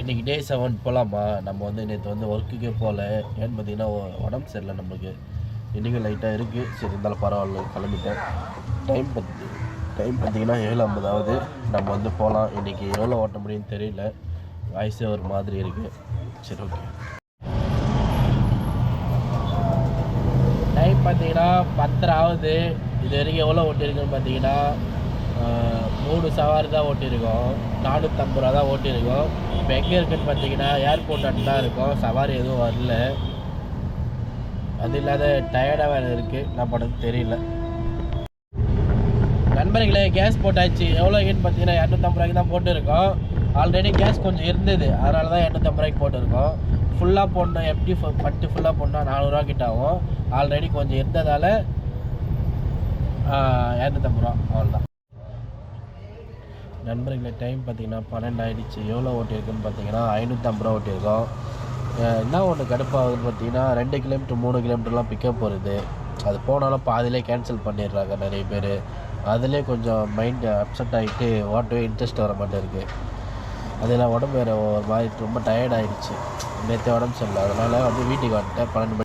இன்றைக்கி டே 7 போகலாமா? நம்ம வந்து நேற்று வந்து ஒர்க்குக்கே போகல. ஏன்னு பார்த்தீங்கன்னா உடம்பு சரியில்லை நம்மளுக்கு. இன்றைக்கும் லைட்டாக இருக்குது. சரி இருந்தாலும் பரவாயில்ல, கிளம்பிட்டேன். டைம் பார்த்தீங்கன்னா 7:50 ஆகுது. நம்ம வந்து போகலாம். இன்றைக்கி எவ்வளோ ஓட்ட முடியும்னு தெரியல. வாய்ஸே ஒரு மாதிரி இருக்குது. சரி, ஓகே. டைம் பார்த்தீங்கன்னா 10:30 ஆகுது. இது வரைக்கும் எவ்வளோ ஓட்டியிருக்குன்னு பார்த்தீங்கன்னா 3 சவாரி தான் ஓட்டியிருக்கோம். 450 ரூபா தான் ஓட்டியிருக்கோம். இப்போ எங்கே இருக்குதுன்னு பார்த்தீங்கன்னா ஏர்போர்ட் தான் இருக்கோம். சவாரி எதுவும் வரல. அது இல்லாத டயர்டாக வேறு இருக்குது. என்ன பண்ணுறது தெரியல. நண்பர்களே, கேஸ் போட்டாச்சு. எவ்வளோன்னு பார்த்தீங்கன்னா 250 ரூபாய்க்கு தான் போட்டுருக்கோம். ஆல்ரெடி கேஸ் கொஞ்சம் இருந்தது, அதனால தான் 250 ரூபாய்க்கு போட்டிருக்கோம். ஃபுல்லாக போடணும், எப்படி பட்டு ஃபுல்லாக போடணும் 400 ரூபா கிட்ட ஆகும். ஆல்ரெடி கொஞ்சம் இருந்ததால் 250 ரூபா, அவ்வளோதான். நண்பர்களே, டைம் பார்த்தீங்கன்னா 12 ஆகிடுச்சு. எவ்வளோ ஓட்டியிருக்குன்னு பார்த்தீங்கன்னா 550 ரூபா ஓட்டியிருக்கோம். என்ன ஒன்று கடுப்பாகுதுன்னு பார்த்தீங்கன்னா 2 கிலோமீட்டர் 3 கிலோமீட்டர்லாம் பிக்கப் வருது. அது போனாலும் பாதியிலே கேன்சல் பண்ணிடுறாங்க நிறைய பேர். அதிலே கொஞ்சம் மைண்டு அப்செட் ஆகிட்டு ஓட்டவே இன்ட்ரெஸ்ட் வர மாட்டேருக்கு. அதில் உடம்பு வேறு ஒரு மாதிரி ரொம்ப டயர்ட் ஆகிடுச்சு. நேற்று உடம்பு சரியில்லை, அதனால் வந்து வீட்டுக்கு வந்துட்டேன் 12 மணி.